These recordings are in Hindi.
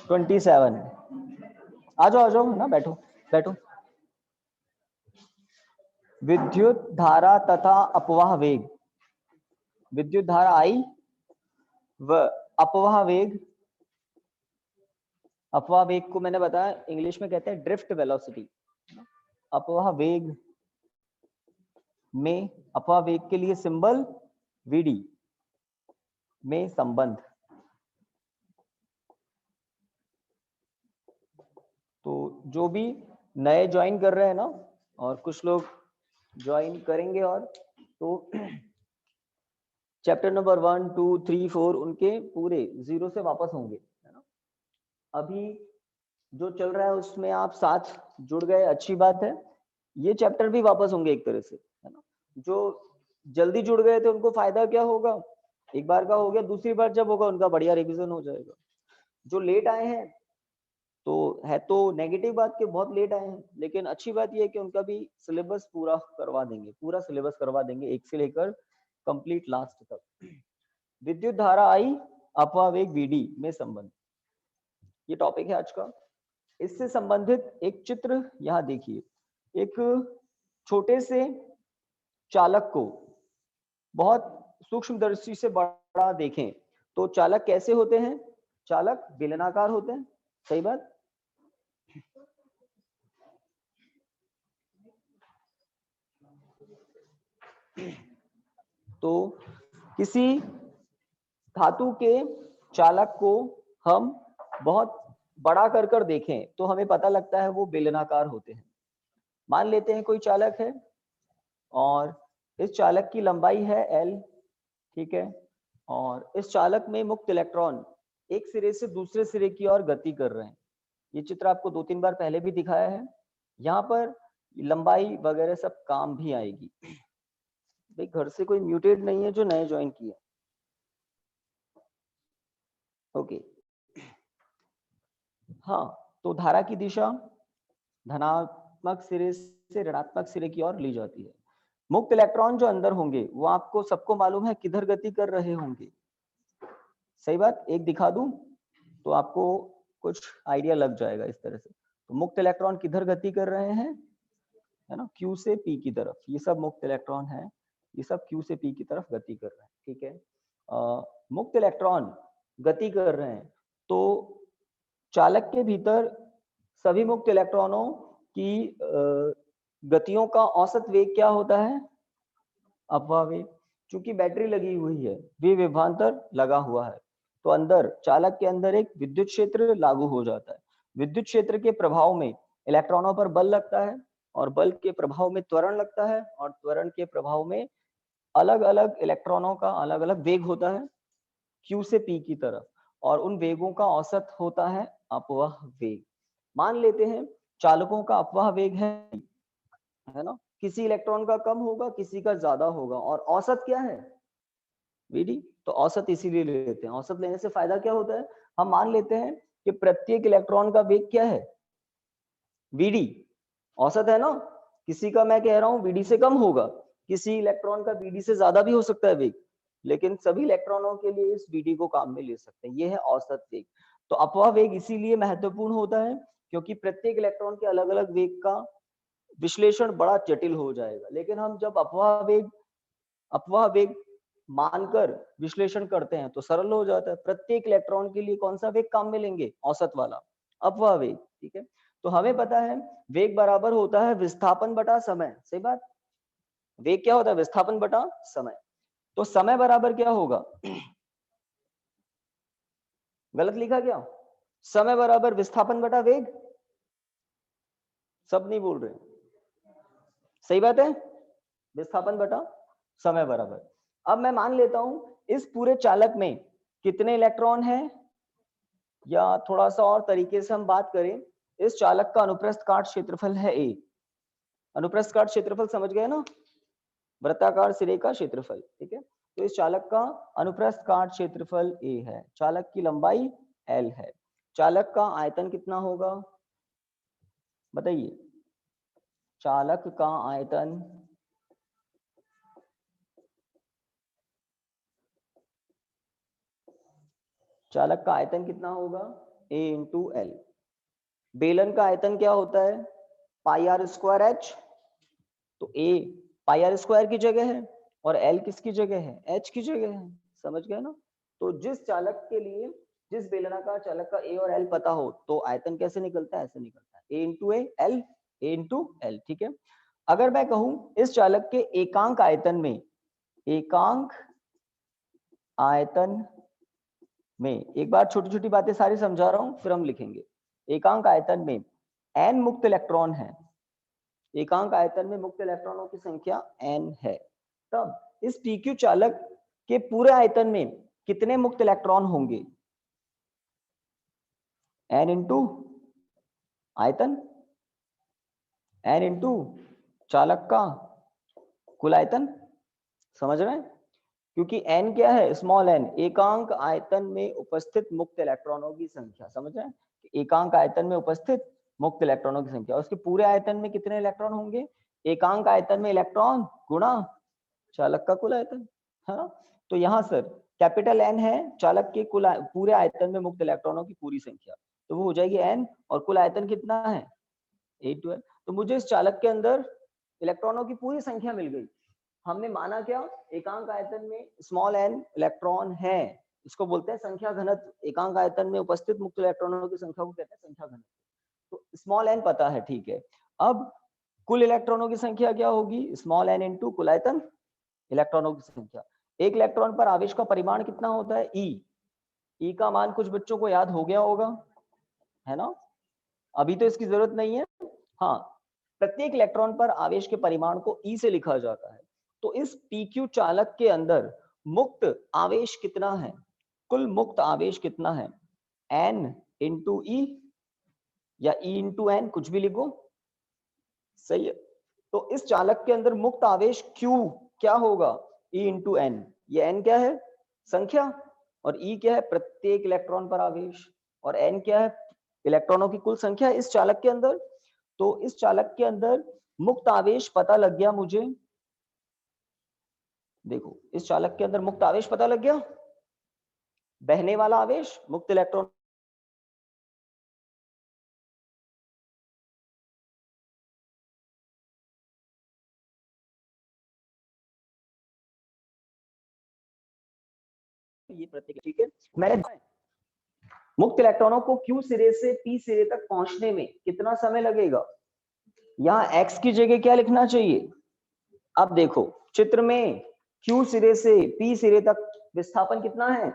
27। आ जाओ ना, बैठो बैठो। विद्युत धारा तथा अपवाह वेग। विद्युत धारा आई व अपवाह वेग, अपवाह वेग को मैंने बताया इंग्लिश में कहते हैं ड्रिफ्ट वेलोसिटी। अपवाह वेग में, अपवाह वेग के लिए सिंबल वीडी में संबंध। तो जो भी नए ज्वाइन कर रहे हैं ना, और कुछ लोग ज्वाइन करेंगे, और तो चैप्टर नंबर 1, 2, 3, 4 उनके पूरे 0 से वापस होंगे, है ना। अभी जो चल रहा है उसमें आप साथ जुड़ गए, अच्छी बात है। ये चैप्टर भी वापस होंगे एक तरह से, है ना। जो जल्दी जुड़ गए थे उनको फायदा क्या होगा, एक बार का हो गया, दूसरी बार जब होगा उनका बढ़िया रिवीजन हो जाएगा। जो लेट आए हैं तो है तो नेगेटिव बात के बहुत लेट आए हैं, लेकिन अच्छी बात यह है कि उनका भी सिलेबस पूरा करवा देंगे, पूरा सिलेबस करवा देंगे एक से लेकर कंप्लीट लास्ट तक। विद्युत धारा आई, अपवाह वेग वीडी में संबंध, ये टॉपिक है आज का। इससे संबंधित एक चित्र यहाँ देखिए। एक छोटे से चालक को बहुत सूक्ष्मदर्शी से बड़ा देखें तो चालक कैसे होते हैं, चालक बेलनाकार होते हैं, सही बात। तो किसी धातु के चालक को हम बहुत बड़ा कर देखें तो हमें पता लगता है वो बेलनाकार होते हैं। मान लेते हैं कोई चालक है और इस चालक की लंबाई है L, ठीक है, और इस चालक में मुक्त इलेक्ट्रॉन एक सिरे से दूसरे सिरे की ओर गति कर रहे हैं। ये चित्र आपको 2-3 बार पहले भी दिखाया है। यहाँ पर लंबाई वगैरह सब काम भी आएगी। भाई घर से कोई म्यूटेड नहीं है जो नए ज्वाइन किए, ओके। हाँ, तो धारा की दिशा धनात्मक सिरे से ऋणात्मक सिरे की ओर ली जाती है। मुक्त इलेक्ट्रॉन जो अंदर होंगे वो आपको सबको मालूम है किधर गति कर रहे होंगे, सही बात। एक दिखा दूं तो आपको कुछ आइडिया लग जाएगा इस तरह से। तो मुक्त इलेक्ट्रॉन किधर गति कर रहे हैं, है ना, Q से P की तरफ। ये सब मुक्त इलेक्ट्रॉन है, ये सब Q से P की तरफ गति कर रहे हैं, ठीक है। मुक्त इलेक्ट्रॉन गति कर रहे हैं तो चालक के भीतर सभी मुक्त इलेक्ट्रॉनों की गतियों का औसत वेग क्या होता है, अपवाह वेग। चूंकि बैटरी लगी हुई है, विभवांतर लगा हुआ है, तो अंदर चालक के अंदर एक विद्युत क्षेत्र लागू हो जाता है। विद्युत क्षेत्र के प्रभाव में इलेक्ट्रॉनों पर बल लगता है, और बल के प्रभाव में त्वरण लगता है, और त्वरण के प्रभाव में अलग अलग इलेक्ट्रॉनों का अलग अलग वेग होता है Q से P की तरफ, और उन वेगों का औसत होता है अपवाह वेग। मान लेते हैं चालकों का अपवाह वेग है ना, किसी इलेक्ट्रॉन का कम होगा, किसी का ज्यादा होगा, और औसत क्या है, वीडी। तो औसत इसीलिए लेते हैं। औसत लेने से फायदा क्या होता है, हम मान लेते हैं कि प्रत्येक इलेक्ट्रॉन का वेग क्या है, वीडी। औसत है ना, किसी का मैं कह रहा हूं वीडी से कम होगा, किसी इलेक्ट्रॉन का वीडी से ज्यादा भी हो सकता है वेग, लेकिन सभी इलेक्ट्रॉनों के लिए इस वीडी को काम में ले सकते हैं। ये है औसत वेग। तो अपवाह वेग इसीलिए महत्वपूर्ण होता है क्योंकि प्रत्येक इलेक्ट्रॉन के अलग अलग वेग का विश्लेषण बड़ा जटिल हो जाएगा। लेकिन हम जब अपवाह वेग मानकर विश्लेषण करते हैं तो सरल हो जाता है। प्रत्येक इलेक्ट्रॉन के लिए कौन सा वेग काम में लेंगे, औसत वाला, अपवाह वेग, ठीक है। तो हमें पता है वेग बराबर होता है विस्थापन बटा समय, सही बात। वेग क्या होता है, विस्थापन बटा समय। तो समय बराबर क्या होगा, गलत लिखा क्या, समय बराबर विस्थापन बटा वेग। सब नहीं बोल रहे, सही बात है, विस्थापन बटा समय बराबर। अब मैं मान लेता हूं इस पूरे चालक में कितने इलेक्ट्रॉन हैं, या थोड़ा सा और तरीके से हम बात करें, इस चालक का अनुप्रस्थ काट क्षेत्रफल है A। अनुप्रस्थ काट क्षेत्रफल समझ गए ना, वृत्ताकार सिरे का क्षेत्रफल, ठीक है। तो इस चालक का अनुप्रस्थ काट क्षेत्रफल A है, चालक की लंबाई L है। चालक का आयतन कितना होगा बताइए, चालक का आयतन कितना होगा, A इंटू एल। बेलन का आयतन क्या होता है? पाई आर स्क्वायर एच। तो A पाई आर स्क्वायर की जगह है और L किसकी जगह है? H की जगह है। समझ गए ना? तो जिस चालक के लिए, जिस बेलनाकार चालक का A और L पता हो तो आयतन कैसे निकलता है? ऐसे निकलता है, A into A L, A into L. ठीक है। अगर मैं कहूं इस चालक के एकांक आयतन में, एकांक आयतन में, एक बार छोटी छोटी बातें सारी समझा रहा हूं फिर हम लिखेंगे। एकांक आयतन में n मुक्त इलेक्ट्रॉन है, एकांक आयतन में मुक्त इलेक्ट्रॉनों की संख्या n है, तब इस pq चालक के पूरे आयतन में कितने मुक्त इलेक्ट्रॉन होंगे? n इंटू आयतन, n इंटू चालक का कुल आयतन। समझ रहे हैं? क्योंकि n क्या है? स्मॉल n, एकांक आयतन में उपस्थित मुक्त इलेक्ट्रॉनों की संख्या। समझ रहे हैं? एकांक आयतन में उपस्थित मुक्त इलेक्ट्रॉनों की संख्या, उसके पूरे आयतन में कितने इलेक्ट्रॉन होंगे? एकांक आयतन में इलेक्ट्रॉन गुणा चालक का कुल आयतन, है ना? तो यहाँ सर कैपिटल N है चालक के कुल पूरे आयतन में मुक्त इलेक्ट्रॉनों की पूरी संख्या, तो वो हो जाएगी N, और कुल आयतन कितना है? 812। तो मुझे इस चालक के अंदर इलेक्ट्रॉनों की पूरी संख्या मिल गई। हमने माना क्या? एकांक आयतन में स्मॉल n इलेक्ट्रॉन है, इसको बोलते हैं संख्या घनत्व। एकांक आयतन में उपस्थित मुक्त इलेक्ट्रॉनों की संख्या को कहते हैं संख्या घनत्व। तो स्मॉल n पता है, ठीक है। अब कुल इलेक्ट्रॉनों की संख्या क्या होगी? स्मॉल n इंटू कुल आयतन, इलेक्ट्रॉनों की संख्या। एक इलेक्ट्रॉन पर आवेश का परिमाण कितना होता है? ई का मान कुछ बच्चों को याद हो गया होगा, है ना? अभी तो इसकी जरूरत नहीं है। हाँ, प्रत्येक इलेक्ट्रॉन पर आवेश के परिमाण को ई से लिखा जाता है। तो इस pq चालक के अंदर मुक्त आवेश कितना है? कुल मुक्त आवेश कितना है? n इंटू ई या e इंटू एन, कुछ भी लिखो, सही है। तो इस चालक के अंदर मुक्त आवेश q क्या होगा? e into n. ये n क्या है? संख्या, और e क्या है? प्रत्येक इलेक्ट्रॉन पर आवेश, और n क्या है? इलेक्ट्रॉनों की कुल संख्या इस चालक के अंदर। तो इस चालक के अंदर मुक्त आवेश पता लग गया मुझे। देखो, इस चालक के अंदर मुक्त आवेश पता लग गया, बहने वाला आवेश, मुक्त इलेक्ट्रॉन ये प्रत्येक, ठीक है। मैंने मुक्त इलेक्ट्रॉनों को Q सिरे से P सिरे तक पहुंचने में कितना समय लगेगा? यहाँ x की जगह क्या लिखना चाहिए? अब देखो चित्र में Q सिरे से P सिरे तक विस्थापन कितना है?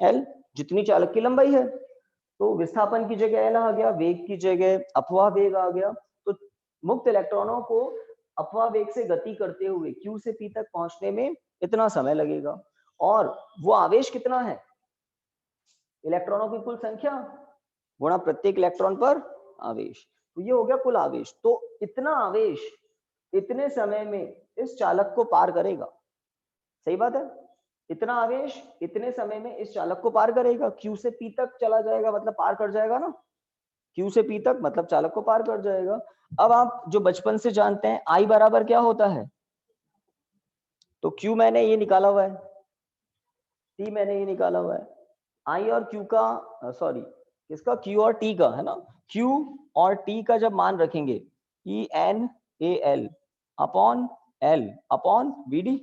L, जितनी चालक की लंबाई है। तो विस्थापन की जगह L आ गया, वेग की जगह अपवाह वेग आ गया। तो मुक्त इलेक्ट्रॉनों को अपवाह वेग से गति करते हुए Q से P तक पहुंचने में इतना समय लगेगा, और वो आवेश कितना है? इलेक्ट्रॉनों की कुल संख्या गुणा प्रत्येक इलेक्ट्रॉन पर आवेश। तो ये हो गया कुल आवेश। तो इतना आवेश इतने समय में इस चालक को पार करेगा। सही बात है, इतना आवेश इतने समय में इस चालक को पार करेगा। Q से P तक चला जाएगा, मतलब पार कर जाएगा ना। Q से P तक मतलब चालक को पार कर जाएगा। अब आप जो बचपन से जानते हैं I बराबर क्या होता है, तो Q मैंने ये निकाला हुआ है, T मैंने ये निकाला हुआ है। I और Q का, सॉरी किसका? Q और T का, है ना। Q और T का जब मान रखेंगे ENAL upon L upon VD,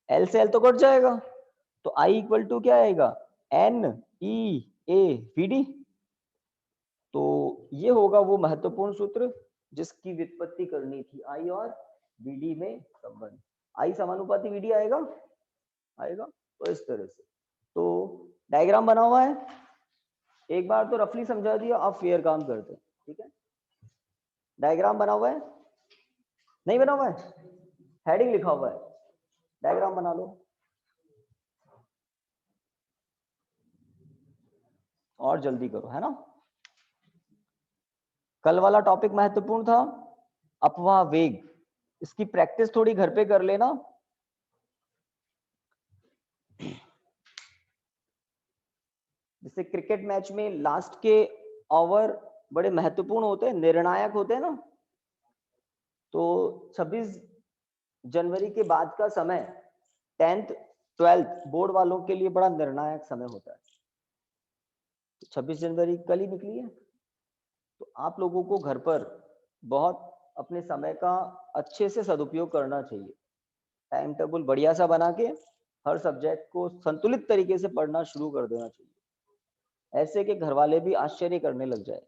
L से L तो कट जाएगा, तो I इक्वल टू क्या आएगा? NEAVD। तो ये होगा वो महत्वपूर्ण सूत्र जिसकी व्युत्पत्ति करनी थी, I और VD में संबंध। I समानुपाती VD आएगा, आएगा। तो इस तरह से तो डायग्राम बना हुआ है, एक बार तो रफली समझा दिया, अब फेयर काम करते हैं, ठीक है। डायग्राम बना हुआ है, नहीं बना हुआ है? हेडिंग लिखा हुआ है, डायग्राम बना लो और जल्दी करो, है ना। कल वाला टॉपिक महत्वपूर्ण था, अपवाह वेग। इसकी प्रैक्टिस थोड़ी घर पे कर लेना। जैसे क्रिकेट मैच में लास्ट के ओवर बड़े महत्वपूर्ण होते हैं, निर्णायक होते हैं ना। तो 26 जनवरी के बाद का समय 10th 12th बोर्ड वालों के लिए बड़ा निर्णायक समय होता है। 26 जनवरी कल ही निकली है। तो आप लोगों को घर पर बहुत अपने समय का अच्छे से सदुपयोग करना चाहिए। टाइम टेबल बढ़िया सा बना के हर सब्जेक्ट को संतुलित तरीके से पढ़ना शुरू कर देना चाहिए, ऐसे कि घर वाले भी आश्चर्य करने लग जाए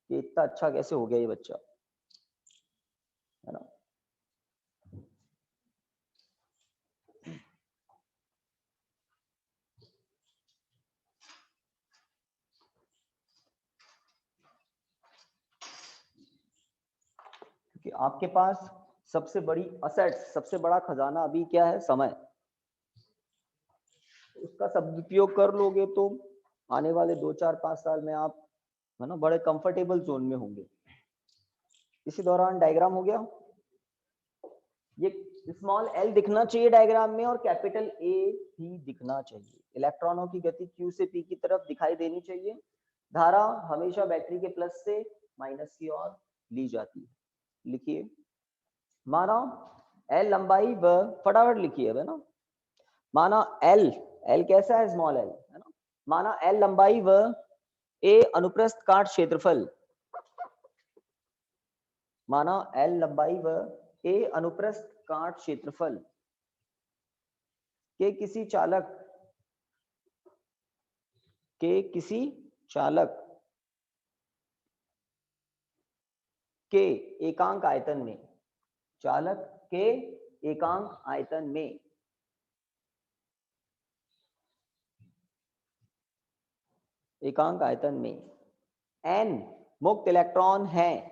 कि इतना अच्छा कैसे हो गया ये बच्चा, है ना। कि आपके पास सबसे बड़ी असेट, सबसे बड़ा खजाना अभी क्या है? समय। उसका सदुपयोग कर लोगे तो आने वाले 2 4 5 साल में आप, है ना, बड़े कंफर्टेबल जोन में होंगे। इसी दौरान डायग्राम हो गया, ये स्मॉल एल दिखना चाहिए डायग्राम में और कैपिटल ए भी दिखना चाहिए। इलेक्ट्रॉनों की गति क्यू से पी की तरफ दिखाई देनी चाहिए। धारा हमेशा बैटरी के प्लस से माइनस की ओर ली जाती है। लिखिए, माना एल लंबाई व, फटाफट लिखिए, है ना। माना एल, एल कैसा है? स्मॉल एल, है ना। माना एल लंबाई व ए अनुप्रस्थ काट क्षेत्रफल, माना एल लंबाई व ए अनुप्रस्थ काट क्षेत्रफल के किसी चालक के एकांक आयतन में, चालक के एकांक आयतन में n मुक्त इलेक्ट्रॉन है,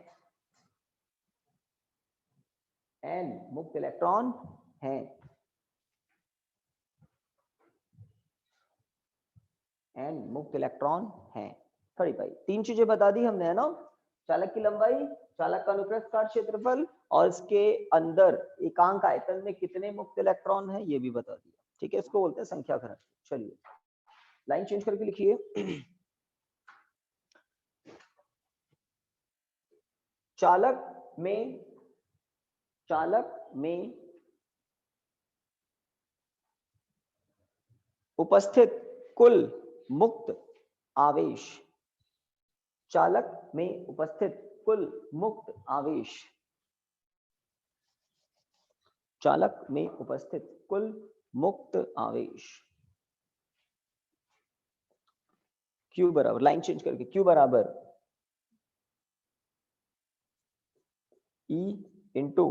n मुक्त इलेक्ट्रॉन है, n मुक्त इलेक्ट्रॉन है। खड़ी पाई, 3 चीजें बता दी हमने, है ना। चालक की लंबाई, चालक का अनुप्रस्थ काट क्षेत्रफल और इसके अंदर एकांक आयतन में कितने मुक्त इलेक्ट्रॉन है ये भी बता दिया। ठीक है, इसको बोलते हैं संख्या घनत्व। चलिए लाइन चेंज करके लिखिए। चालक में उपस्थित कुल मुक्त आवेश, चालक में उपस्थित कुल मुक्त आवेश, चालक में उपस्थित कुल मुक्त आवेश Q बराबर, लाइन चेंज करके, Q बराबर E इंटू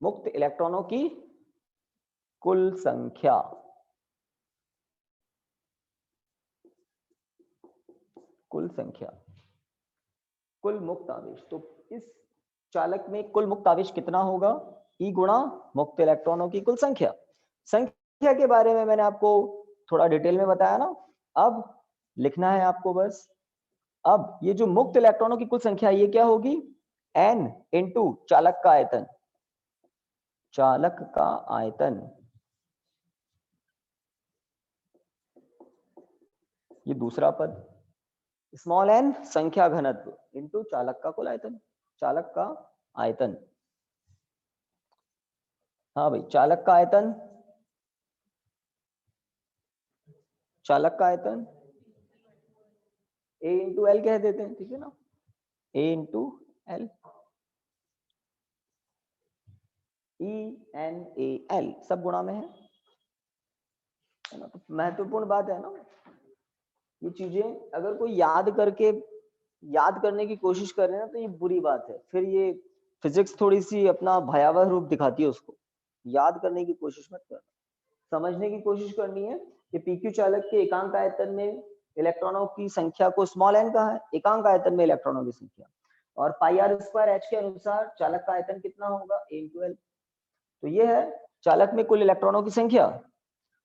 मुक्त इलेक्ट्रॉनों की कुल संख्या, कुल मुक्त आवेश। तो इस चालक में कुल मुक्त आवेश कितना होगा? E गुणा मुक्त इलेक्ट्रॉनों की कुल संख्या। संख्या के बारे में मैंने आपको थोड़ा डिटेल में बताया ना, अब लिखना है आपको बस। अब ये जो मुक्त इलेक्ट्रॉनों की कुल संख्या ये क्या होगी? n इंटू चालक का आयतन, चालक का आयतन, ये दूसरा पद, स्मॉल n संख्या घनत्व इंटू चालक का कुल आयतन, चालक का आयतन। हाँ भाई, चालक का आयतन, चालक का आयतन A इंटू एल कह देते हैं, ठीक है ना। A इंटू एल, ENAL सब गुणा में है ना। तो महत्वपूर्ण बात है ना, ये चीजें अगर कोई याद करने की कोशिश कर रहे हैं ना तो ये बुरी बात है, फिर ये फिजिक्स थोड़ी सी अपना भयावह रूप दिखाती है। उसको याद करने की कोशिश मत करना, समझने की कोशिश करनी है कि पीक्यू चालक के एकांक आयतन में इलेक्ट्रॉनों की संख्या को स्मॉल n कहा है, एकांक आयतन में इलेक्ट्रॉनों की संख्या, और पाई आर स्क्वायर एच के अनुसार चालक का आयतन कितना होगा? A into L. तो ये है चालक में कुल इलेक्ट्रॉनों की संख्या,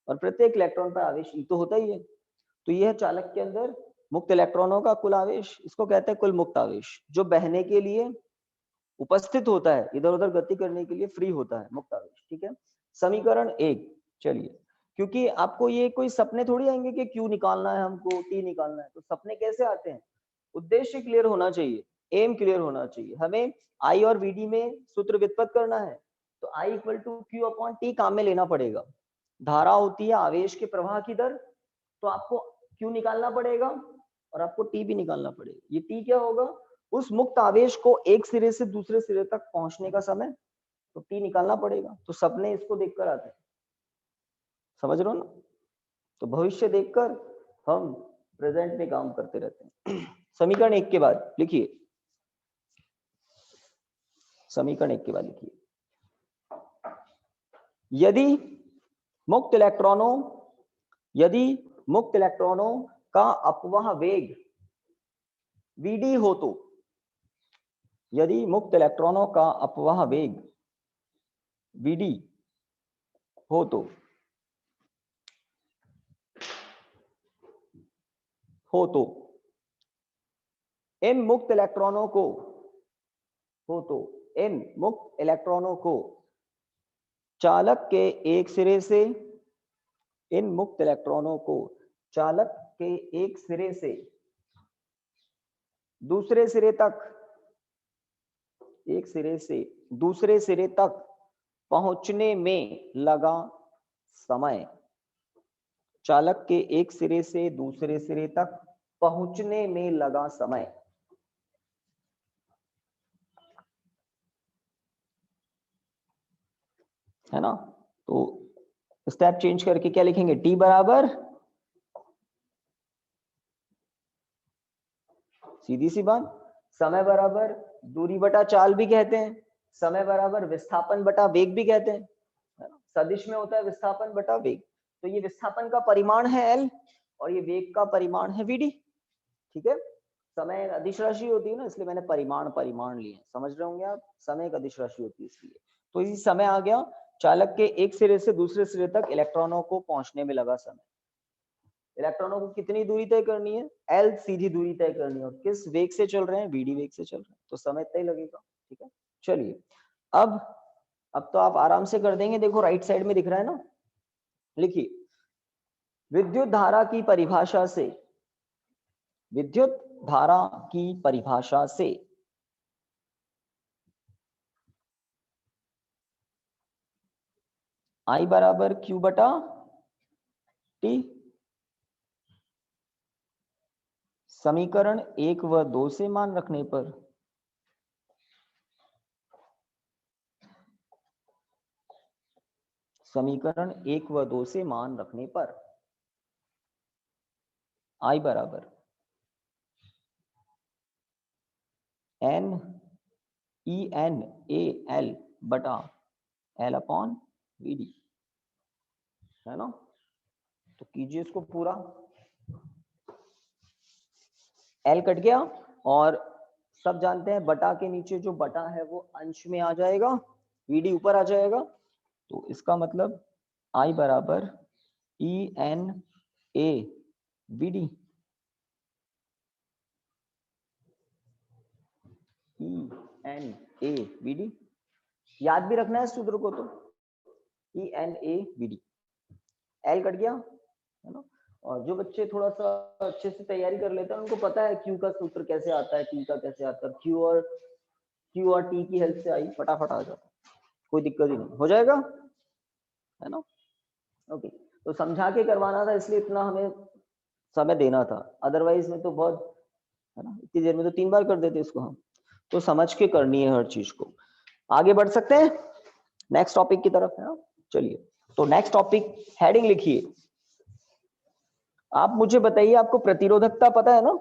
और प्रत्येक इलेक्ट्रॉन पर आवेश E तो होता ही है। तो यह है चालक के अंदर मुक्त इलेक्ट्रॉनों का कुल आवेश, इसको कहते हैं कुल मुक्त आवेश, जो बहने के लिए उपस्थित होता है, इधर उधर गति करने के लिए फ्री होता है, मुक्त आवेश। ठीक है, समीकरण 1। चलिए, क्योंकि आपको ये कोई सपने थोड़ी आएंगे कि Q निकालना है हमको, T निकालना है, तो सपने कैसे आते हैं? उद्देश्य क्लियर होना चाहिए, एम क्लियर होना चाहिए। हमें I और VD में सूत्र व्युत्पत्त करना है, तो I equal to q upon t काम में लेना पड़ेगा। धारा होती है आवेश के प्रवाह की दर, तो आपको क्यू निकालना पड़ेगा और आपको टी भी निकालना पड़ेगा। ये टी क्या होगा, उस मुक्त आवेश को एक सिरे से दूसरे सिरे तक पहुंचने का समय, तो टी निकालना पड़ेगा। तो सबने इसको देखकर आते हैं, समझ रहे हो ना। तो भविष्य देखकर हम प्रेजेंट में काम करते रहते हैं। समीकरण 1 के बाद लिखिए, समीकरण 1 के बाद लिखिए, यदि मुक्त इलेक्ट्रॉनों का अपवह वेग Vd हो तो, यदि मुक्त इलेक्ट्रॉनों का अपवह वेग Vd हो तो इन मुक्त इलेक्ट्रॉनों को चालक के एक सिरे से, इन मुक्त इलेक्ट्रॉनों को चालक के एक सिरे से दूसरे सिरे तक, एक सिरे से दूसरे सिरे तक पहुंचने में लगा समय, चालक के एक सिरे से दूसरे सिरे तक पहुंचने में लगा समय, है ना। तो स्टेप चेंज करके क्या लिखेंगे, टी बराबर, सीधी सी बात, समय बराबर दूरी बटा चाल भी कहते हैं, समय बराबर विस्थापन बटा वेग भी कहते हैं, सदिश में होता है विस्थापन बटा वेग। तो ये विस्थापन का परिमाण है L और ये वेग का परिमाण है Vd, ठीक है। समय एक अदिश राशि होती है ना, इसलिए मैंने परिमाण लिए, समझ रहे होंगे आप, समय एक अदिश राशि होती है इसलिए। तो इसी समय आ गया चालक के एक सिरे से दूसरे सिरे तक इलेक्ट्रॉनों को पहुंचने में लगा समय। इलेक्ट्रॉनों को कितनी दूरी तय करनी है, L सीधी दूरी तय करनी है, और किस वेग से चल रहे हैं, Vd वेग से चल रहे हैं, तो समय तय लगेगा, ठीक है। चलिए अब तो आप आराम से कर देंगे, देखो राइट साइड में दिख रहा है ना, लिखिए, विद्युत धारा की परिभाषा से, विद्युत धारा की परिभाषा से I बराबर Q बटा T, समीकरण 1 व 2 से मान रखने पर, समीकरण 1 व 2 से मान रखने पर I बराबर N E N A L बटा L अपॉन Vd, है ना। तो कीजिए इसको पूरा, L कट गया और सब जानते हैं बटा के नीचे जो बटा है वो अंश में आ जाएगा, Vd ऊपर आ जाएगा। तो इसका मतलब I बराबर E N A Vd, E N A Vd, याद भी रखना है इस सूत्र को, तो E N A Vd, L cut गया, है ना। और जो बच्चे थोड़ा सा अच्छे से तैयारी कर लेते हैं उनको पता है Q का सूत्र कैसे आता है, T का कैसे आता है, Q और T की हेल्प से आई फटाफट आ जाता है, कोई दिक्कत ही नहीं, हो जाएगा, है ना। ओके, तो समझा के करवाना था इसलिए इतना हमें समय देना था, अदरवाइज में तो बहुत, है ना, इतनी देर में तो 3 बार कर देते इसको हम। तो समझ के करनी है हर चीज को। आगे बढ़ सकते हैं नेक्स्ट टॉपिक की तरफ, है ना। चलिए, तो नेक्स्ट टॉपिक हेडिंग लिखिए, आप मुझे बताइए, आपको प्रतिरोधकता पता है ना,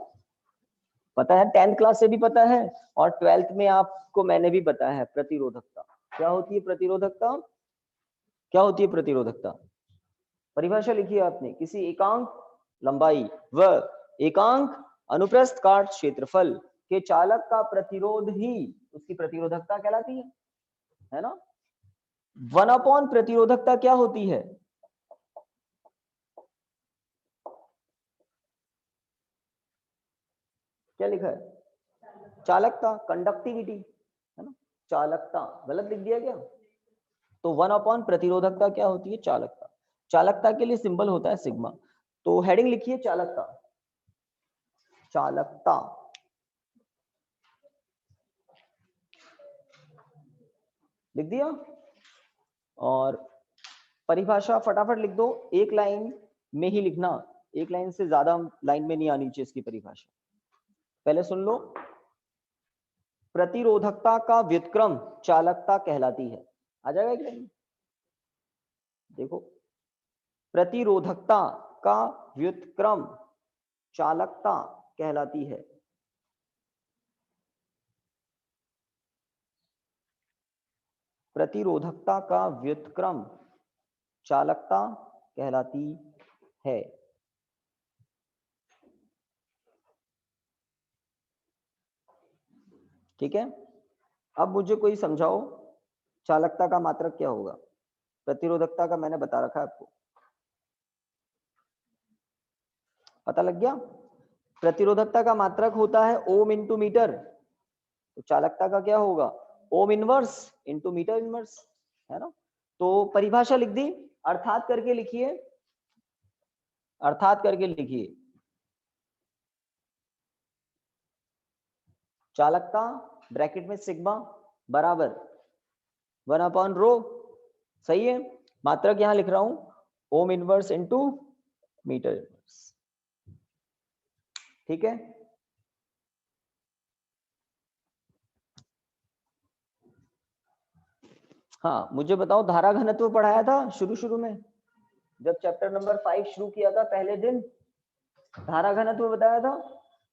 पता है, 10th क्लास से भी पता है और 12th में आपको मैंने भी बताया है प्रतिरोधकता क्या होती है। प्रतिरोधकता क्या होती है, प्रतिरोधकता परिभाषा लिखिए आपने, किसी एकांक लंबाई व एकांक अनुप्रस्थ काट क्षेत्रफल के चालक का प्रतिरोध ही उसकी प्रतिरोधकता कहलाती है ना। 1/, प्रतिरोधकता क्या होती है, क्या लिखा है, चालकता, कंडक्टिविटी, है ना। चालकता गलत लिख दिया क्या, तो 1/, प्रतिरोधकता क्या होती है, चालकता। चालकता के लिए सिंबल होता है सिग्मा। तो हेडिंग लिखिए चालकता, चालकता लिख दिया। और परिभाषा फटाफट लिख दो, एक लाइन में ही लिखना, एक लाइन से ज्यादा लाइन में नहीं आनी चाहिए इसकी परिभाषा। पहले सुन लो, प्रतिरोधकता का व्युत्क्रम चालकता कहलाती है। आ जाएगा एक लाइन, देखो, प्रतिरोधकता का व्युत्क्रम चालकता कहलाती है। प्रतिरोधकता का व्युत्क्रम चालकता कहलाती है। ठीक है, अब मुझे कोई समझाओ चालकता का मात्रक क्या होगा। प्रतिरोधकता का मैंने बता रखा है आपको, पता लग गया। प्रतिरोधकता का मात्रक होता है ओम इंटू मीटर, तो चालकता का क्या होगा, ohm inverse into metre inverse, है ना। तो परिभाषा लिख दी, अर्थात करके लिखिए, अर्थात करके लिखिए, चालकता ब्रैकेट में सिग्मा बराबर 1/ρ, सही है। मात्रक यहां लिख रहा हूं, ohm inverse into metre inverse, ठीक है। हाँ, मुझे बताओ, धारा घनत्व पढ़ाया था शुरू में, जब चैप्टर नंबर 5 शुरू किया था पहले दिन, धारा घनत्व बताया था।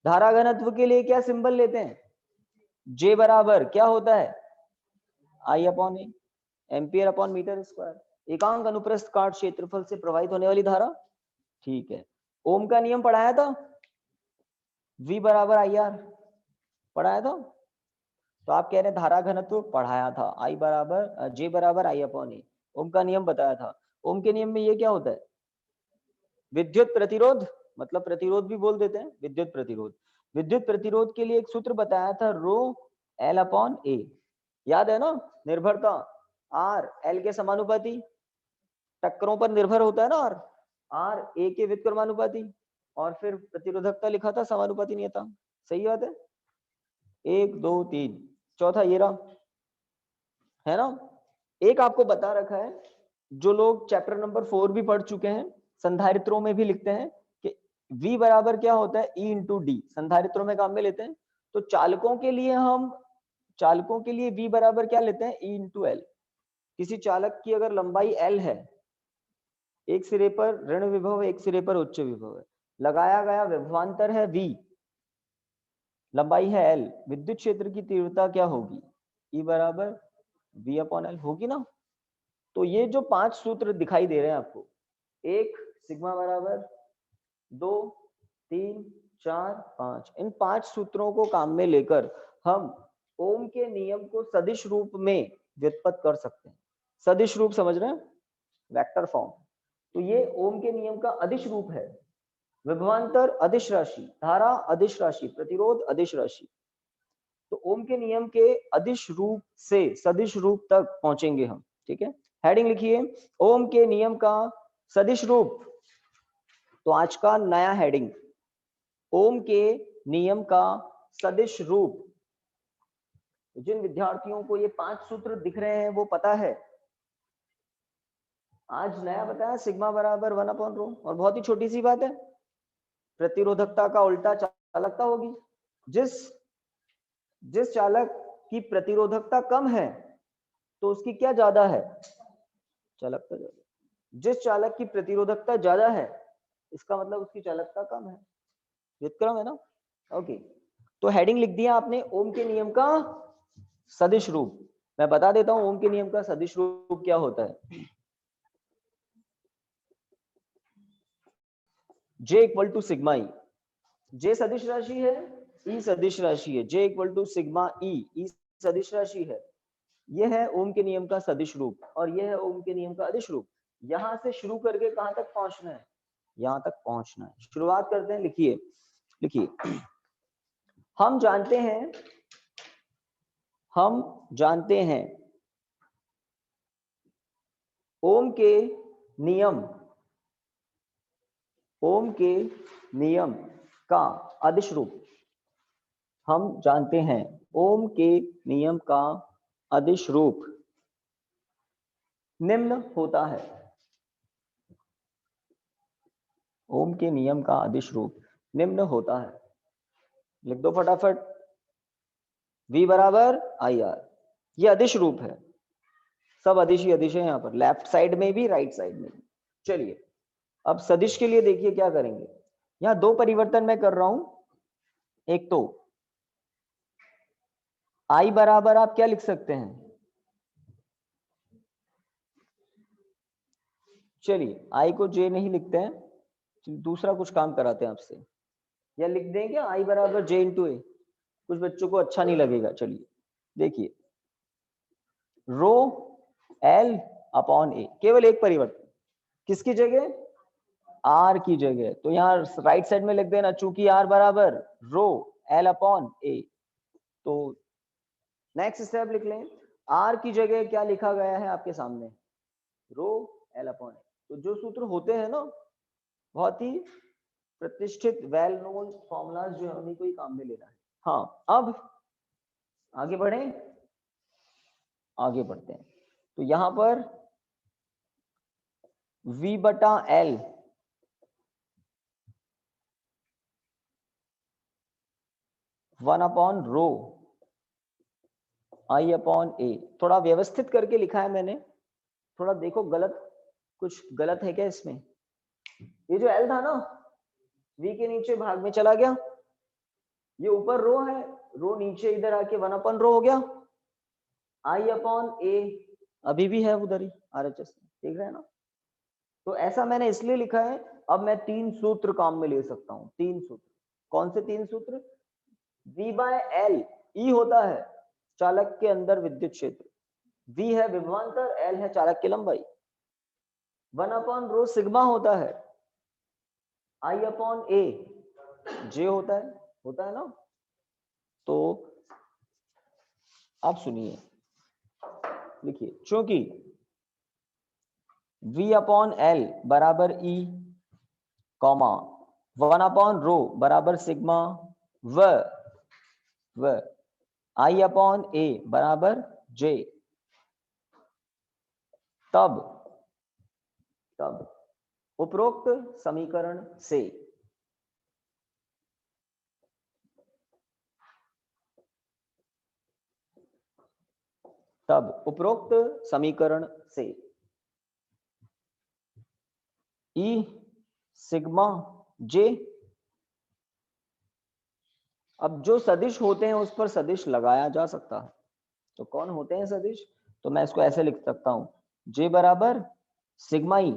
धारा घनत्व के लिए क्या सिंबल लेते हैं, J बराबर क्या होता है, I/A, ampere upon metre square, एकांक अनुप्रस्थ काट क्षेत्रफल से प्रवाहित होने वाली धारा, ठीक है। ओम का नियम पढ़ाया था, V बराबर IR पढ़ाया था। तो आप कह रहे हैं धारा घनत्व पढ़ाया था, J बराबर I/A, ओम का नियम बताया था। ओम के नियम में ये क्या होता है, विद्युत प्रतिरोध, मतलब प्रतिरोध भी बोल देते हैं, विद्युत प्रतिरोध। विद्युत प्रतिरोध के लिए एक सूत्र बताया था, ρL/A, याद है ना, निर्भरता R/L के समानुपाती, टक्करों पर निर्भर होता है ना R/A के व्युत्क्रमानुपाती, और फिर प्रतिरोधकता लिखा था समानुपाती नियतांक, सही बात है। 1 2 3, चौथा ये रहा, है ना। एक आपको बता रखा है, जो लोग चैप्टर नंबर 4 भी पढ़ चुके हैं, संधारित्रों में भी लिखते हैं कि V बराबर क्या होता है, E इंटू डी, संधारित्रों में काम में लेते हैं। तो चालकों के लिए हम, चालकों के लिए V बराबर क्या लेते हैं, E इंटू एल। किसी चालक की अगर लंबाई L है, एक सिरे पर ऋण विभव, एक सिरे पर उच्च विभव है, लगाया गया विभवांतर है V, लंबाई है L, विद्युत क्षेत्र की तीव्रता क्या होगी, E बराबर V/L होगी ना। तो ये जो 5 सूत्र दिखाई दे रहे हैं आपको, 1 सिग्मा बराबर 2 3 4 5, इन 5 सूत्रों को काम में लेकर हम ओम के नियम को सदिश रूप में व्युत्पत्त कर सकते हैं। सदिश रूप समझ रहे हैं, वेक्टर फॉर्म। तो ये ओम के नियम का अदिश रूप है, विभवांतर अदिश राशि, धारा अदिश राशि, प्रतिरोध अदिश राशि। तो ओम के नियम के अदिश रूप से सदिश रूप तक पहुंचेंगे हम, ठीक है। हेडिंग लिखिए, ओम के नियम का सदिश रूप। तो आज का नया हेडिंग, ओम के नियम का सदिश रूप। जिन विद्यार्थियों को ये 5 सूत्र दिख रहे हैं वो पता है, आज नया बताया सिग्मा बराबर 1/ρ, और बहुत ही छोटी सी बात है, प्रतिरोधकता का उल्टा चालकता होगी। जिस चालक की प्रतिरोधकता कम है तो उसकी क्या ज्यादा है, चालकता ज्यादा। जिस चालक की प्रतिरोधकता ज्यादा है, इसका मतलब उसकी चालकता कम है, व्युत्क्रम है ना। ओके, तो हेडिंग लिख दिया आपने, ओम के नियम का सदिश रूप। मैं बता देता हूं ओम के नियम का सदिश रूप क्या होता है। J equal to sigma E, J सदिश राशि है, E सदिश राशि है, J equal to sigma E, E सदिश राशि है। यह है ओम के नियम का सदिश रूप, और यह है ओम के नियम का अदिश रूप। यहां से शुरू करके कहां तक पहुंचना है, यहां तक पहुंचना है। शुरुआत करते हैं, लिखिए लिखिए, हम जानते हैं, हम जानते हैं ओम के नियम, ओम के नियम का अदिश रूप। हम जानते हैं ओम के नियम का अदिश रूप। निम्न होता है। ओम के नियम का अदिश रूप निम्न होता है। लिख दो फटाफट। V बराबर आई आर, ये अदिश रूप है। सब अदिश ही अदिश है यहाँ पर, लेफ्ट साइड में भी राइट साइड में भी। चलिए अब सदिश के लिए देखिए क्या करेंगे। यहाँ दो परिवर्तन मैं कर रहा हूं। एक तो I बराबर आप क्या लिख सकते हैं, चलिए I को J नहीं लिखते हैं, दूसरा कुछ काम कराते हैं आपसे, या लिख दें क्या I बराबर J इंटू ए। कुछ बच्चों को अच्छा नहीं लगेगा। चलिए देखिए, रो L अपॉन ए, केवल एक परिवर्तन, किसकी जगह, R की जगह। तो यहाँ राइट साइड में लिख देना, चूंकि R बराबर रो L अपॉन ए। तो नेक्स्ट स्टेप लिख लें, R की जगह क्या लिखा गया है आपके सामने, रो L अपॉन ए। तो जो सूत्र होते हैं ना, बहुत ही प्रतिष्ठित वेल नोन फॉर्मूलाज जो है उन्हीं को ही काम में लेना है। हाँ अब आगे बढ़ें, आगे बढ़ते हैं। तो यहां पर V बटा L one upon rho I upon A, थोड़ा व्यवस्थित करके लिखा है मैंने, थोड़ा देखो गलत, कुछ गलत है क्या इसमें। ये जो L था ना, V के नीचे भाग में चला गया, ये ऊपर रो है, रो नीचे इधर आके वन अपॉन रो हो गया, I अपॉन ए अभी भी है उधर ही RHS में, देख रहे हैं ना। तो ऐसा मैंने इसलिए लिखा है, अब मैं तीन सूत्र काम में ले सकता हूं। तीन सूत्र, कौन से तीन सूत्र, V बाय L, E होता है चालक के अंदर विद्युत क्षेत्र, V है विभवांतर, L है चालक की लंबाई, वन अपॉन रो सिग्मा होता है, I अपॉन ए J होता है ना। तो आप सुनिए, लिखिए, चूंकि V अपॉन L बराबर E कॉमा वन अपॉन रो बराबर सिग्मा व I अपॉन ए बराबर J, तब उपरोक्त समीकरण से E सिग्मा J, अब जो सदिश होते हैं उस पर सदिश लगाया जा सकता है। तो कौन होते हैं सदिश, तो मैं इसको ऐसे लिख सकता हूं, J बराबर सिग्मा E।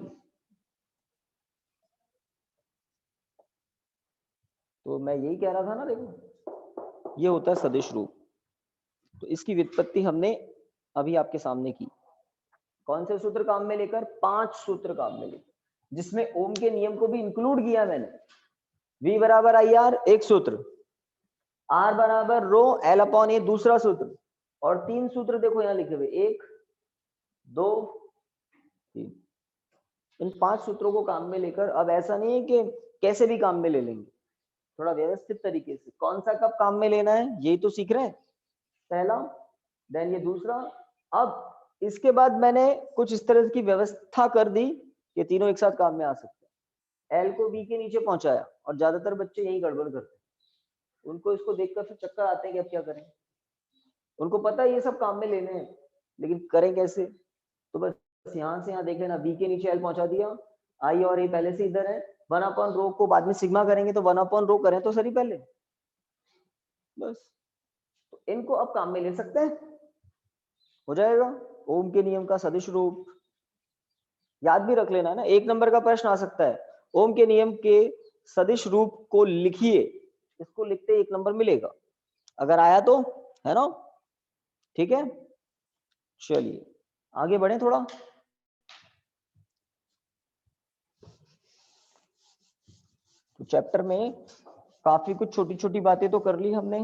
तो मैं यही कह रहा था ना, देखो ये होता है सदिश रूप। तो इसकी व्युत्पत्ति हमने अभी आपके सामने की। कौन से सूत्र काम में लेकर, 5 सूत्र काम में लेकर, जिसमें ओम के नियम को भी इंक्लूड किया मैंने। V बराबर आई आर एक सूत्र, R बराबर रो L अपॉन ए दूसरा सूत्र, और 3 सूत्र देखो यहाँ लिखे हुए, 1 2 3। इन 5 सूत्रों को काम में लेकर, अब ऐसा नहीं है कि कैसे भी काम में ले लेंगे, थोड़ा व्यवस्थित तरीके से कौन सा कब काम में लेना है यही तो सीख रहे हैं, पहला, देन ये दूसरा। अब इसके बाद मैंने कुछ इस तरह की व्यवस्था कर दी कि तीनों एक साथ काम में आ सकते हैं। L को V के नीचे पहुंचाया, और ज्यादातर बच्चे यही गड़बड़ करते हैं, उनको इसको देखकर फिर चक्कर आते हैं कि अब क्या करें। उनको पता है ये सब काम में लेने हैं, लेकिन करें कैसे। तो बस यहाँ से यहाँ देख लेना, V के नीचे L पहुंचा दिया, I और A पहले से इधर है, वन अपॉन रो को बाद में सिग्मा करेंगे, तो वन अपॉन रो करें तो सही पहले, बस। तो इनको अब काम में ले सकते हैं, हो जाएगा। ओम के नियम का सदिश रूप याद भी रख लेना ना, 1 नंबर का प्रश्न आ सकता है, ओम के नियम के सदिश रूप को लिखिए, इसको लिखते 1 नंबर मिलेगा, अगर आया तो, है ना, ठीक है। चलिए आगे बढ़े थोड़ा। तो चैप्टर में काफी कुछ छोटी छोटी बातें तो कर ली हमने।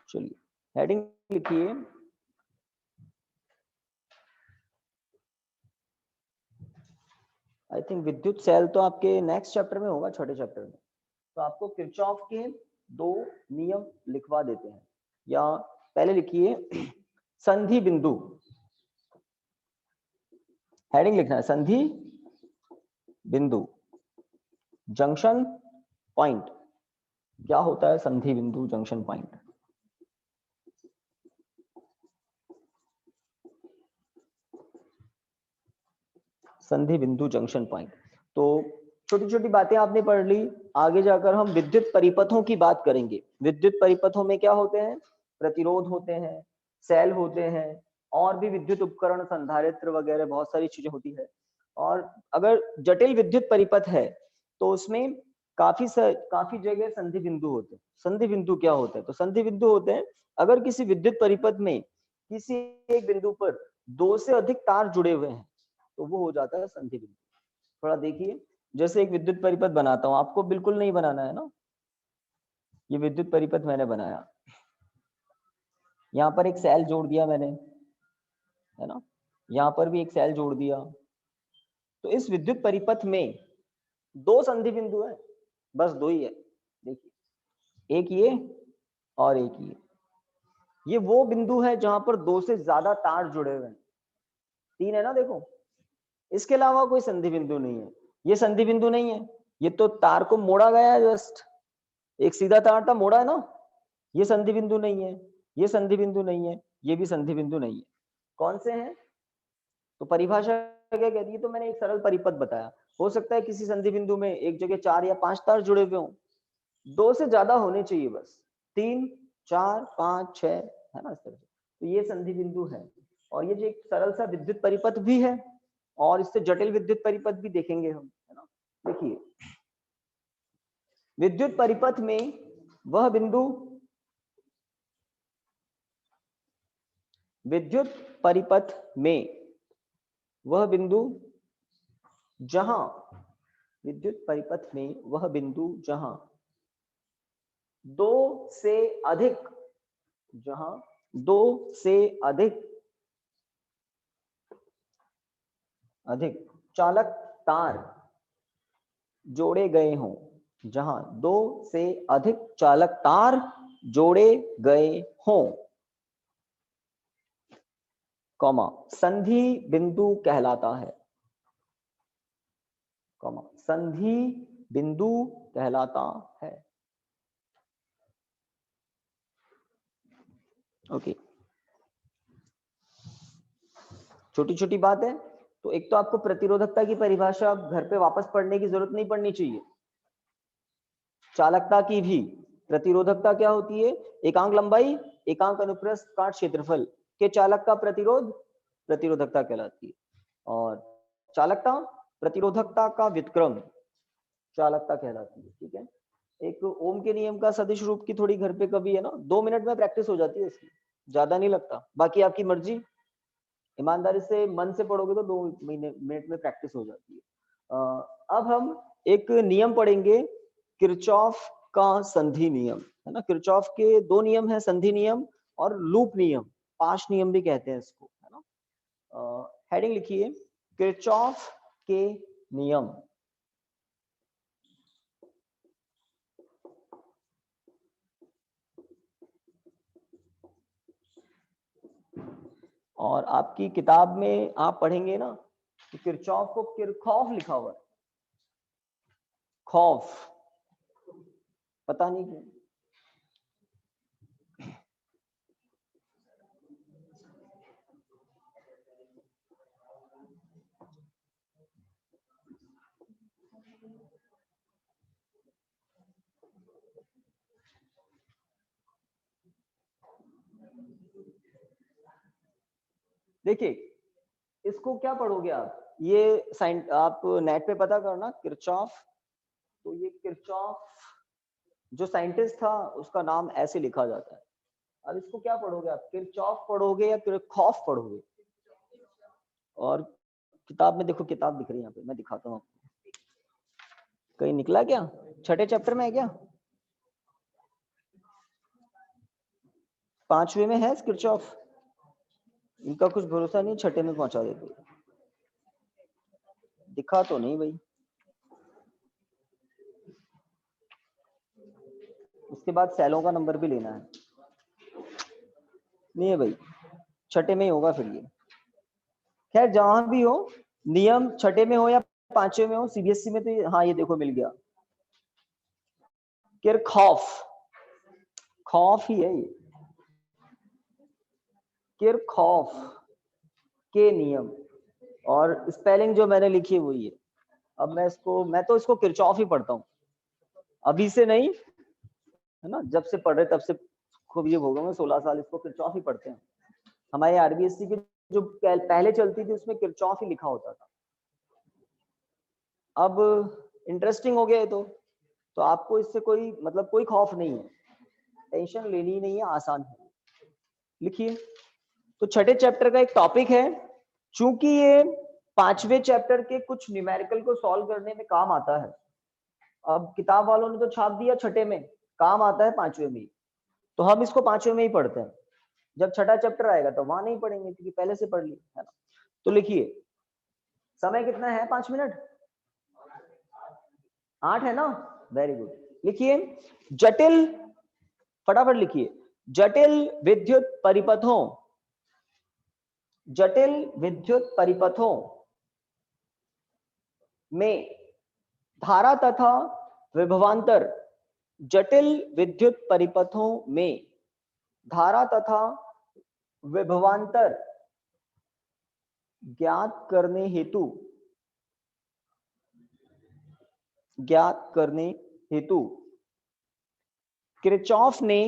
चलिए हेडिंग लिखिए, आई थिंक विद्युत सेल तो आपके नेक्स्ट चैप्टर में होगा, छठे चैप्टर में। तो आपको किरचॉफ के 2 नियम लिखवा देते हैं। या पहले लिखिए संधि बिंदु, हेडिंग लिखना है संधि बिंदु, जंक्शन पॉइंट। क्या होता है संधि बिंदु जंक्शन पॉइंट? संधि बिंदु जंक्शन पॉइंट। तो छोटी छोटी बातें आपने पढ़ ली। आगे जाकर हम विद्युत परिपथों की बात करेंगे। विद्युत परिपथों में क्या होते हैं? प्रतिरोध होते हैं, सेल होते हैं, और भी विद्युत उपकरण, संधारित्र वगैरह बहुत सारी चीजें होती है। और अगर जटिल विद्युत परिपथ है तो उसमें काफी जगह संधि बिंदु होते हैं। संधि बिंदु क्या होते हैं? तो संधि बिंदु होते हैं अगर किसी विद्युत परिपथ में किसी एक बिंदु पर दो से अधिक तार जुड़े हुए हैं तो वो हो जाता है संधि बिंदु। थोड़ा देखिए, जैसे एक विद्युत परिपथ बनाता हूं, आपको बिल्कुल नहीं बनाना है ना। ये विद्युत परिपथ मैंने बनाया, यहाँ पर एक सेल जोड़ दिया मैंने, है ना, यहाँ पर भी एक सेल जोड़ दिया। तो इस विद्युत परिपथ में दो संधि बिंदु है, बस दो ही है। देखिए, एक ये और एक ये वो बिंदु है जहां पर दो से ज्यादा तार जुड़े हुए हैं। तीन है ना, देखो, इसके अलावा कोई संधि बिंदु नहीं है। ये संधि बिंदु नहीं है, ये तो तार को मोड़ा गया है, जस्ट एक सीधा तार था, मोड़ा है ना। ये संधि बिंदु नहीं है, ये संधि बिंदु नहीं है, ये भी संधि बिंदु नहीं है। कौन से हैं? तो परिभाषा क्या कहती है? तो मैंने एक सरल परिपथ बताया। हो सकता है किसी संधि बिंदु में एक जगह 4 या 5 तार जुड़े हुए हों, दो से ज्यादा होने चाहिए, बस 3, 4, 5, 6, है ना, इस तरह से। तो ये संधि बिंदु है। और ये जो एक सरल सा विद्युत परिपथ भी है, और इससे जटिल विद्युत परिपथ भी देखेंगे हम, है ना। देखिए, विद्युत परिपथ में वह बिंदु, विद्युत परिपथ में वह बिंदु जहां, विद्युत परिपथ में वह बिंदु जहां दो से अधिक, जहां दो से अधिक चालक तार जोड़े गए हों, जहां दो से अधिक चालक तार जोड़े गए हों, कॉमा, संधि बिंदु कहलाता है, कॉमा, संधि बिंदु कहलाता है। ओके, छोटी छोटी बात है। तो एक तो आपको प्रतिरोधकता की परिभाषा अब घर पे वापस पढ़ने की जरूरत नहीं पड़नी चाहिए। चालकता की भी, प्रतिरोधकता क्या होती है? एकांक लंबाई, एकांक अनुप्रस्थ काट क्षेत्रफल के चालक का प्रतिरोध प्रतिरोधकता कहलाती है। और चालकता प्रतिरोधकता का व्युत्क्रम चालकता कहलाती है। ठीक है, एक ओम के नियम का सदिश रूप की थोड़ी घर पे कभी, है ना, 2 मिनट में प्रैक्टिस हो जाती है इसकी, ज्यादा नहीं लगता। बाकी आपकी मर्जी, ईमानदारी से मन से पढ़ोगे तो 2 मिनट में प्रैक्टिस हो जाती है। अब हम एक नियम पढ़ेंगे, किरचॉफ का संधि नियम, है ना। किरचॉफ के दो नियम है, संधि नियम और लूप नियम, पाश नियम भी कहते हैं इसको, है ना। हेडिंग लिखिए, किरचॉफ के नियम। और आपकी किताब में आप पढ़ेंगे ना कि किरचॉफ को किरखॉफ लिखा हुआ है, खौफ, पता नहीं क्यों। देखिए, इसको क्या पढ़ोगे आप, ये आप नेट पे पता करना किरचॉफ। तो ये किरचॉफ जो साइंटिस्ट था उसका नाम ऐसे लिखा जाता है। अब इसको क्या पढ़ोगे आप, किरचॉफ पढ़ोगे या किरखौफ पढ़ोगे? और किताब में देखो, किताब दिख रही है यहाँ पे, मैं दिखाता हूँ आपको। कहीं निकला क्या? छठे चैप्टर में है क्या? 5वें में है किरचॉफ? इनका कुछ भरोसा नहीं, छठे में पहुंचा देते। दिखा तो नहीं भाई। उसके बाद सेलों का नंबर भी लेना है। नहीं है भाई, छठे में ही होगा फिर ये। खैर जहां भी हो, नियम छठे में हो या पांचवे में हो, सीबीएसई में तो हाँ ये देखो मिल गया, किरखॉफ, खौफ ही है ये, किरखॉफ के नियम, और स्पेलिंग जो मैंने लिखी है वही है। अब मैं तो इसको किरचॉफ ही पढ़ता हूँ, अभी से नहीं है ना, जब से पढ़ रहे तब से खूब ये हो गए 16 साल इसको किरचॉफ ही पढ़ते हैं। हमारे आरबीएससी की जो पहले चलती थी उसमें किरचॉफ ही लिखा होता था। अब इंटरेस्टिंग हो गया है तो आपको इससे कोई मतलब कोई खौफ नहीं है, टेंशन लेनी ही नहीं है, आसान है। लिखिए, तो छठे चैप्टर का एक टॉपिक है, चूंकि ये पांचवे चैप्टर के कुछ न्यूमेरिकल को सॉल्व करने में काम आता है। अब किताब वालों ने तो छाप दिया छठे में, काम आता है पांचवे में, तो हम इसको पांचवे में ही पढ़ते हैं। जब छठा चैप्टर आएगा तो वहां नहीं पढ़ेंगे क्योंकि पहले से पढ़ लिया है ना। तो लिखिए, समय कितना है, 5 मिनट, 8 है ना, वेरी गुड। लिखिए, जटिल, फटाफट लिखिए, जटिल विद्युत परिपथों, जटिल विद्युत परिपथों में धारा तथा विभवांतर, जटिल विद्युत परिपथों में धारा तथा विभवांतर ज्ञात करने हेतु, ज्ञात करने हेतु किरचॉफ ने,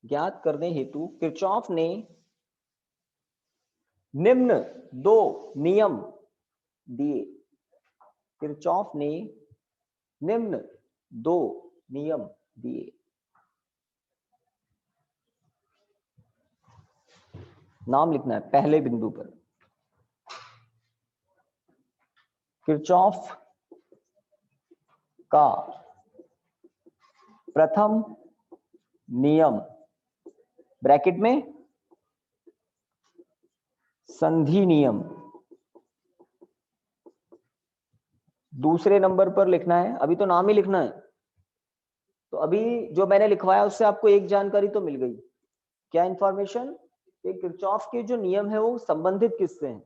ज्ञात करने हेतु किरचॉफ ने निम्न 2 नियम दिए, किरचॉफ ने निम्न 2 नियम दिए। नाम लिखना है पहले बिंदु पर, किरचॉफ का प्रथम नियम, ब्रैकेट में संधि नियम, दूसरे नंबर पर लिखना है, अभी तो नाम ही लिखना है। तो अभी जो मैंने लिखवाया उससे आपको एक जानकारी तो मिल गई, क्या इंफॉर्मेशन, कि किरचॉफ के जो नियम है वो संबंधित किससे हैं।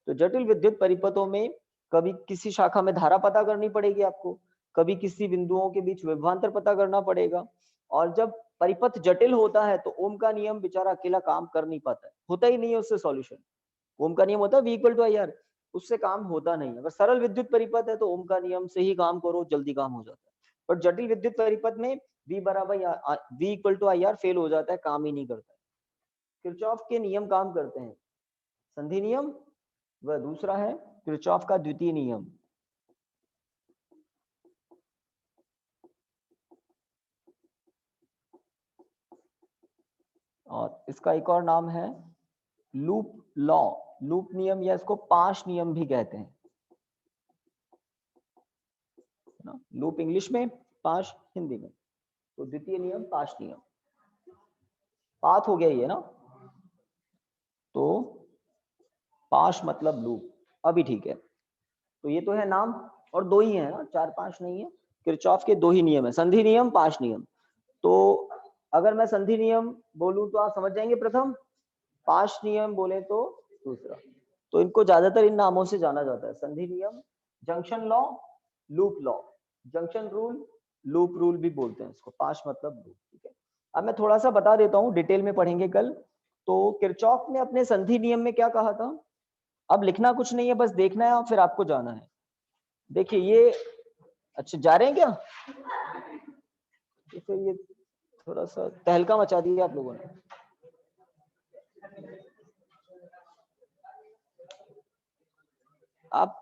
तो जटिल विद्युत परिपथों में कभी किसी शाखा में धारा पता करनी पड़ेगी आपको, कभी किसी बिंदुओं के बीच विभवांतर पता करना पड़ेगा, और जब परिपथ जटिल होता है तो ओम का नियम बेचारा अकेला काम कर नहीं पाता है, होता ही नहीं है उससे सॉल्यूशन। ओम का नियम होता है V = IR, उससे काम होता नहीं है। अगर सरल विद्युत परिपथ है तो ओम का नियम से ही काम करो, जल्दी काम हो जाता है। पर जटिल विद्युत परिपथ में V = IR फेल हो जाता है, काम ही नहीं करता है। किरचॉफ के नियम काम करते हैं, संधि नियम, वह दूसरा है किरचॉफ का द्वितीय नियम। और इसका एक और नाम है लूप लॉ, लूप नियम, या इसको पाश नियम भी कहते हैं ना, लूप इंग्लिश में, पाश हिंदी में। तो द्वितीय नियम पाश नियम, पाथ हो गया ये ना, तो पाश मतलब लूप, अभी ठीक है। तो ये तो है नाम, और 2 ही है ना, 4-5 नहीं है। किरचॉफ के 2 ही नियम है, संधि नियम, पाश नियम। तो अगर मैं संधि नियम बोलूं तो आप समझ जाएंगे प्रथम, पाश नियम बोले तो दूसरा। तो इनको ज्यादातर इन नामों से जाना जाता है, संधि नियम, junction law, loop law, junction rule, loop rule भी बोलते हैं इसको, पाश मतलब लूप। ठीक है, अब मैं थोड़ा सा बता देता हूँ, डिटेल में पढ़ेंगे कल। तो किरचॉफ ने अपने संधि नियम में क्या कहा था, अब लिखना कुछ नहीं है, बस देखना है और फिर आपको जाना है। देखिए ये, अच्छा जा रहे हैं क्या, तो फिर ये थोड़ा सा तहलका मचा दिया आप लोगों ने। आप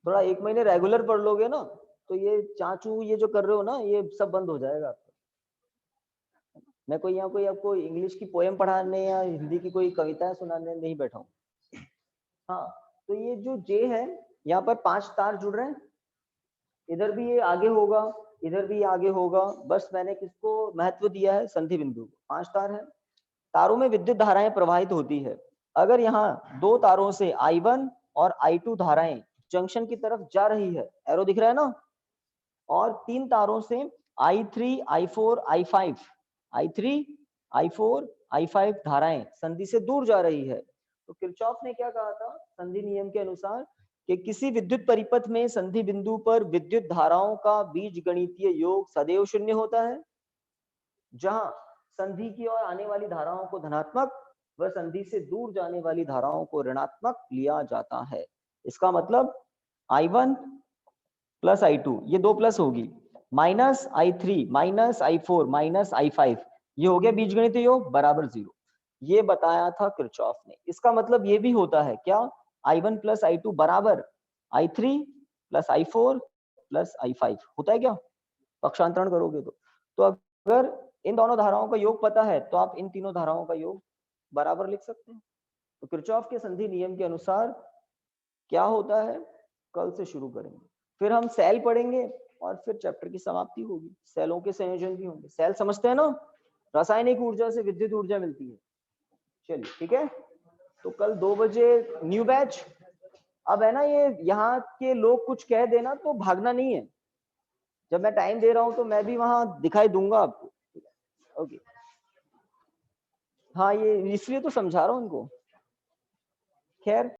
थोड़ा 1 महीने रेगुलर पढ़ लोगे ना, तो ये चाचू ये जो कर रहे हो ना, ये सब बंद हो जाएगा आपका। मैं कोई यहाँ कोई आपको इंग्लिश की पोएम पढ़ाने या हिंदी की कोई कविताएं सुनाने नहीं बैठा हूँ। हाँ, तो ये जो जे है, यहाँ पर 5 तार जुड़ रहे हैं, इधर भी ये आगे होगा, इधर भी आगे होगा, बस मैंने किसको महत्व दिया है, संधि बिंदु को। 5 तार है, तारों में विद्युत धाराएं प्रवाहित होती है। अगर यहाँ 2 तारों से I1 और I2 धाराएं जंक्शन की तरफ जा रही है, एरो दिख रहा है ना, और 3 तारों से I3, I4, I5, I3, I4, I5 धाराएं संधि से दूर जा रही है। तो किरचॉफ ने क्या कहा था संधि नियम के अनुसार कि किसी विद्युत परिपथ में संधि बिंदु पर विद्युत धाराओं का बीजगणितीय योग सदैव शून्य होता है। जहां संधि की ओर आने वाली धाराओं को धनात्मक व संधि से दूर जाने वाली धाराओं को ऋणात्मक लिया जाता है। इसका मतलब I1 प्लस I2 ये 2 प्लस होगी, minus I3 minus I4 minus I5 ये हो गया बीजगणितीय योग बराबर 0। ये बताया था किरचॉफ ने। इसका मतलब ये भी होता है क्या I1 प्लस I2 बराबर I3 plus I4 plus I5 होता है क्या पक्षांतरण करोगे तो अगर इन दोनों धाराओं का योग पता है तो आप इन तीनों धाराओं का योग बराबर लिख सकते हैं। तो किरचॉफ के संधि नियम के अनुसार क्या होता है कल से शुरू करेंगे, फिर हम सेल पढ़ेंगे और फिर चैप्टर की समाप्ति होगी। सेलों के संयोजन भी होंगे। सेल समझते हैं ना, रासायनिक ऊर्जा से विद्युत ऊर्जा मिलती है। चलिए ठीक है, तो कल 2 बजे न्यू बैच। अब है ना ये यहाँ के लोग कुछ कह देना तो भागना नहीं है, जब मैं टाइम दे रहा हूं तो मैं भी वहां दिखाई दूंगा आपको। ओके हाँ ये इसलिए तो समझा रहा हूँ इनको। खैर